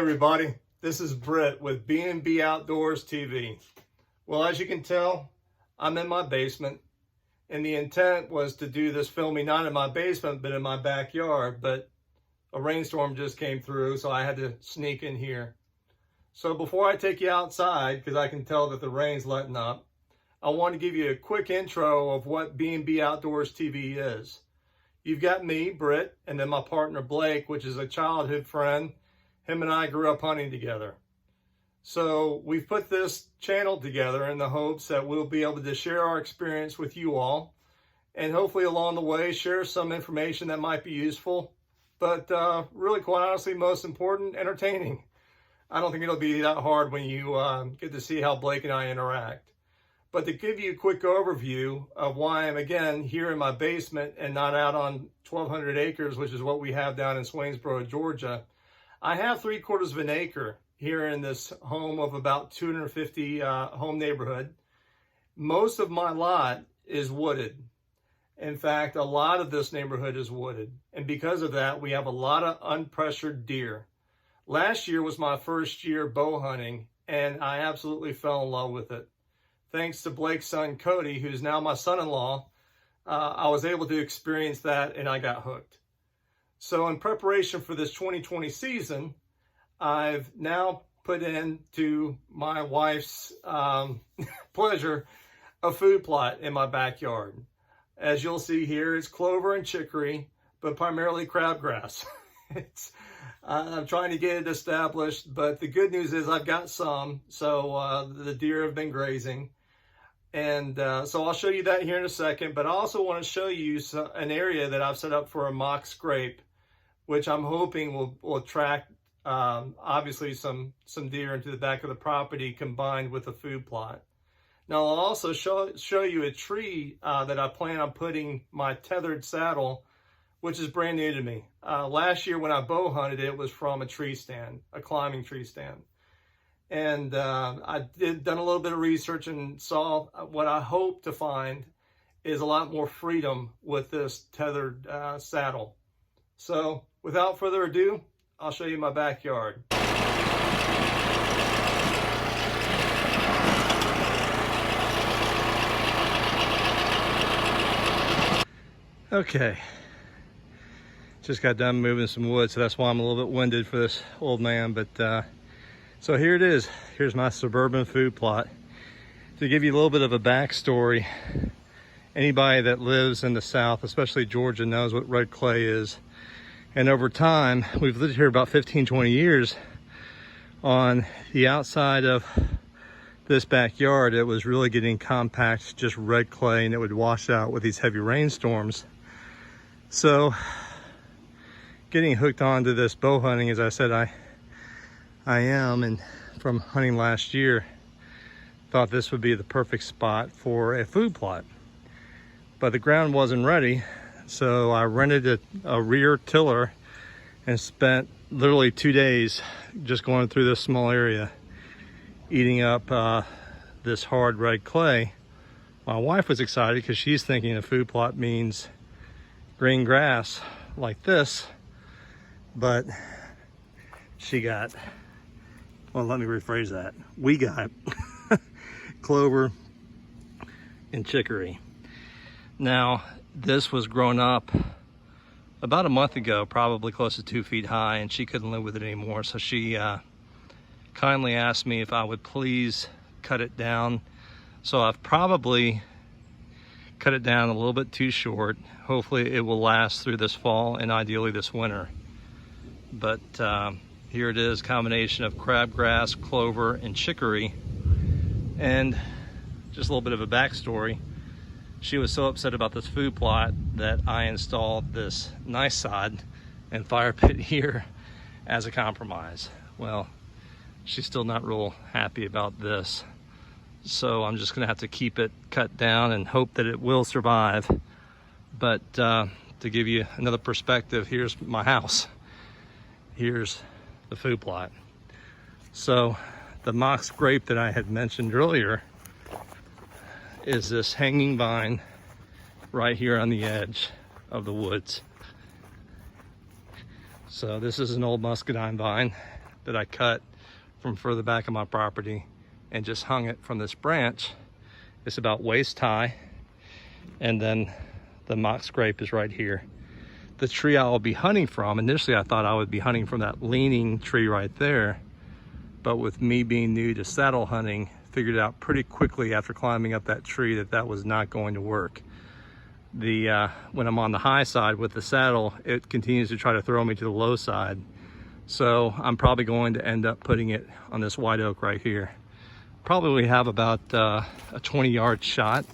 everybody, this is Britt with B&B Outdoors TV. Well, as you can tell, I'm in my basement, and the intent was to do this filming not in my basement but in my backyard, but a rainstorm just came through, so I had to sneak in here. So before I take you outside, because I can tell that the rain's letting up, I want to give you a quick intro of what B&B Outdoors TV is. You've got me, Britt, and then my partner Blake, which is a childhood friend. Him and I grew up hunting together. So we've put this channel together in the hopes that we'll be able to share our experience with you all, and hopefully along the way share some information that might be useful, but really, quite honestly, most important, entertaining. I don't think it'll be that hard when you get to see how Blake and I interact. But to give you a quick overview of why I'm, again, here in my basement and not out on 1,200 acres, which is what we have down in Swainsboro, Georgia, I have 3/4 of an acre here in this home of about 250 home neighborhood. Most of my lot is wooded. In fact, a lot of this neighborhood is wooded. And because of that, we have a lot of unpressured deer. Last year was my first year bow hunting, and I absolutely fell in love with it. Thanks to Blake's son, Cody, who's now my son-in-law, I was able to experience that, and I got hooked. So in preparation for this 2020 season, I've now put into my wife's pleasure a food plot in my backyard. As you'll see here, it's clover and chicory, but primarily crabgrass. I'm trying to get it established, but the good news is I've got some, so the deer have been grazing. And so I'll show you that here in a second, but I also want to show you an area that I've set up for a mock scrape, which I'm hoping will attract, obviously, some deer into the back of the property combined with a food plot. Now, I'll also show you a tree that I plan on putting my tethered saddle, which is brand new to me. Last year when I bow hunted, it was from a tree stand, a climbing tree stand. And I done a little bit of research and saw what I hope to find is a lot more freedom with this tethered saddle. So without further ado, I'll show you my backyard. Okay, just got done moving some wood, so that's why I'm a little bit winded for this old man, but so here it is. Here's my suburban food plot. To give you a little bit of a backstory, anybody that lives in the South, especially Georgia, knows what red clay is. And over time, we've lived here about 15, 20 years. On the outside of this backyard, it was really getting compact, just red clay, and it would wash out with these heavy rainstorms. So getting hooked onto this bow hunting, as I said, I am, and from hunting last year, thought this would be the perfect spot for a food plot. But the ground wasn't ready, so I rented a rear tiller and spent literally 2 days just going through this small area, eating up this hard red clay. My wife was excited because she's thinking a food plot means green grass like this, but she got, well, let me rephrase that. We got clover and chicory. Now, this was grown up about a month ago, probably close to 2 feet high, and she couldn't live with it anymore. So she kindly asked me if I would please cut it down. So I've probably cut it down a little bit too short. Hopefully it will last through this fall and ideally this winter. But here it is, combination of crabgrass, clover, and chicory. And just a little bit of a backstory. She was so upset about this food plot that I installed this nice sod and fire pit here as a compromise. Well, she's still not real happy about this. So I'm just gonna have to keep it cut down and hope that it will survive. But to give you another perspective, here's my house. Here's the food plot. So the mock scrape that I had mentioned earlier is this hanging vine right here on the edge of the woods. So this is an old muscadine vine that I cut from further back of my property and just hung it from this branch. It's about waist high, and then the mock scrape is right here. The tree I will be hunting from, initially I thought I would be hunting from that leaning tree right there, but with me being new to saddle hunting, figured out pretty quickly after climbing up that tree that that was not going to work. When I'm on the high side with the saddle, it continues to try to throw me to the low side. So I'm probably going to end up putting it on this white oak right here. Probably have about a 20-yard shot,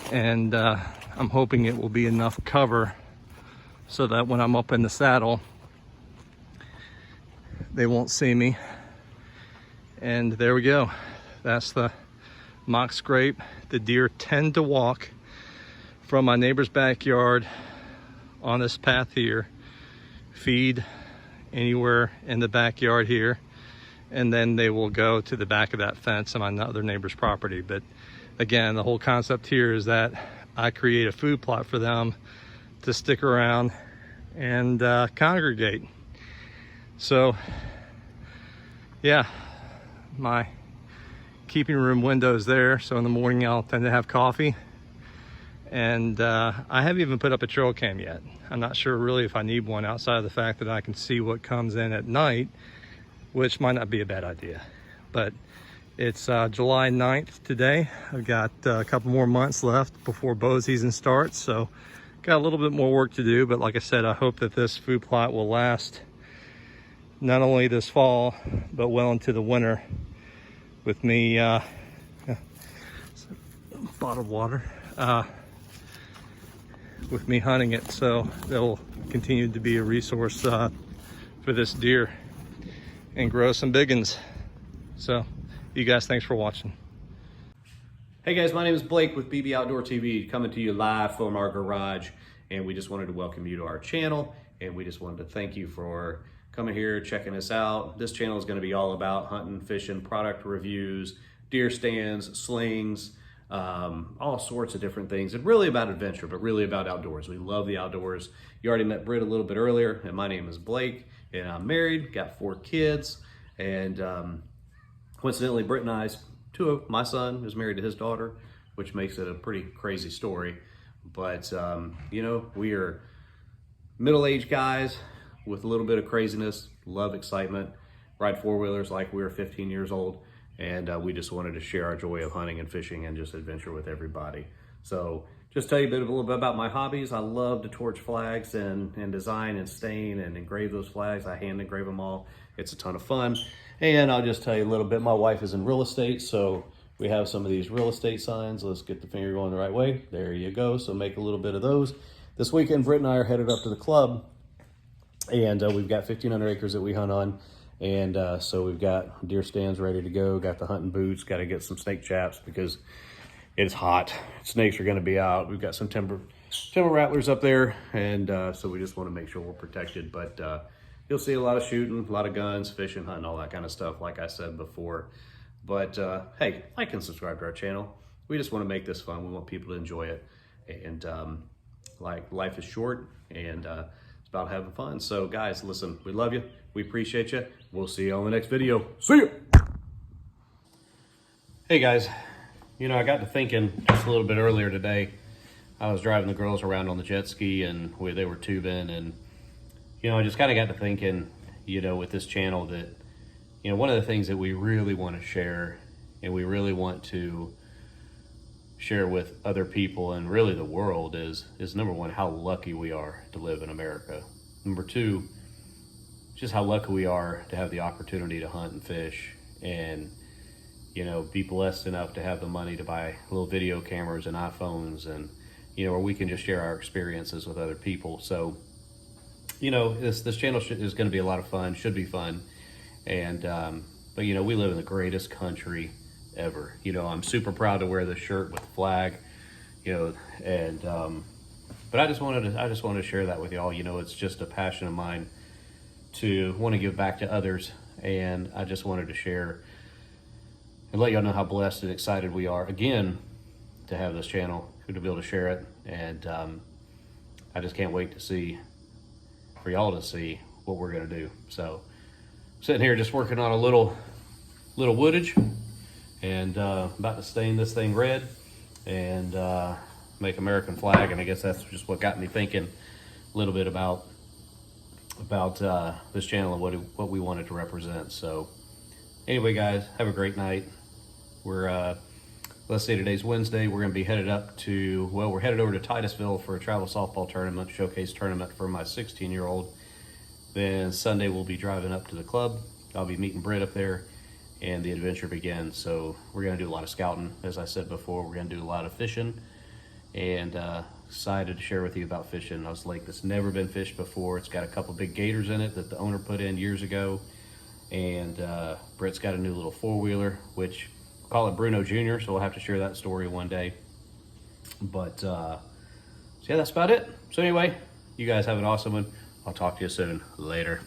and I'm hoping it will be enough cover so that when I'm up in the saddle, they won't see me. And there we go. That's the mock scrape. The deer tend to walk from my neighbor's backyard on this path here, feed anywhere in the backyard here, and then they will go to the back of that fence on my other neighbor's property. But again, the whole concept here is that I create a food plot for them to stick around and congregate. So yeah, my keeping room window is there, so in the morning I'll tend to have coffee. And I haven't even put up a trail cam yet. I'm not sure really if I need one, outside of the fact that I can see what comes in at night, which might not be a bad idea. But it's July 9th today. I've got a couple more months left before bow season starts, so got a little bit more work to do. But like I said, I hope that this food plot will last not only this fall, but well into the winter, with me bottled water, with me hunting it. So they'll continue to be a resource for this deer and grow some big ones. So you guys, thanks for watching. Hey guys, my name is Blake with BB Outdoor TV, coming to you live from our garage, and we just wanted to welcome you to our channel, and we just wanted to thank you for coming here, checking us out. This channel is going to be all about hunting, fishing, product reviews, deer stands, slings, all sorts of different things, and really about adventure, but really about outdoors. We love the outdoors. You already met Britt a little bit earlier, and my name is Blake, and I'm married, got 4 kids, and coincidentally, Britt and I's my son is married to his daughter, which makes it a pretty crazy story. But you know, we are middle-aged guys with a little bit of craziness, love excitement, ride 4-wheelers like we were 15 years old, and we just wanted to share our joy of hunting and fishing and just adventure with everybody. So just tell you a little bit about my hobbies. I love to torch flags and design and stain and engrave those flags. I hand engrave them all. It's a ton of fun. And I'll just tell you a little bit. My wife is in real estate, so we have some of these real estate signs. Let's get the finger going the right way. There you go. So make a little bit of those. This weekend, Britt and I are headed up to the club, and we've got 1,500 acres that we hunt on. And so we've got deer stands ready to go, got the hunting boots, got to get some snake chaps because it's hot. Snakes are going to be out. We've got some timber rattlers up there, and so we just want to make sure we're protected. But you'll see a lot of shooting, a lot of guns, fishing, hunting, all that kind of stuff, like I said before. But hey, like and subscribe to our channel. We just want to make this fun. We want people to enjoy it. And like, life is short, and it's about having fun. So guys, listen, we love you. We appreciate you. We'll see you on the next video. See ya! Hey guys, you know, I got to thinking just a little bit earlier today. I was driving the girls around on the jet ski, and they were tubing, and you know, I just kind of got to thinking, you know, with this channel that, you know, one of the things that we really want to share, and we really want to share with other people and really the world is number one, how lucky we are to live in America. Number two, just how lucky we are to have the opportunity to hunt and fish, and, you know, be blessed enough to have the money to buy little video cameras and iPhones, and, you know, where we can just share our experiences with other people. So, you know, this channel is going to be a lot of fun, should be fun. And, but you know, we live in the greatest country ever. You know, I'm super proud to wear this shirt with the flag, you know, and, but I just wanted to share that with y'all. You know, it's just a passion of mine to want to give back to others. And I just wanted to share and let y'all know how blessed and excited we are again to have this channel, to be able to share it. And, I just can't wait to see, for y'all to see what we're going to do. So Sitting here just working on a little woodage, and about to stain this thing red and make American flag. And I guess that's just what got me thinking a little bit about this channel and what we wanted to represent. So anyway, guys, have a great night. We're let's say today's Wednesday. We're gonna be headed up to, well, we're headed over to Titusville for a travel softball tournament, showcase tournament for my 16-year-old. Then Sunday we'll be driving up to the club. I'll be meeting Britt up there, and the adventure begins. So we're gonna do a lot of scouting. As I said before, we're gonna do a lot of fishing, and excited to share with you about fishing. This lake that's never been fished before. It's got a couple big gators in it that the owner put in years ago, and Britt's got a new little four-wheeler, which we'll call it Bruno Jr., so we'll have to share that story one day. But so yeah, that's about it. So anyway, you guys have an awesome one. I'll talk to you soon. Later.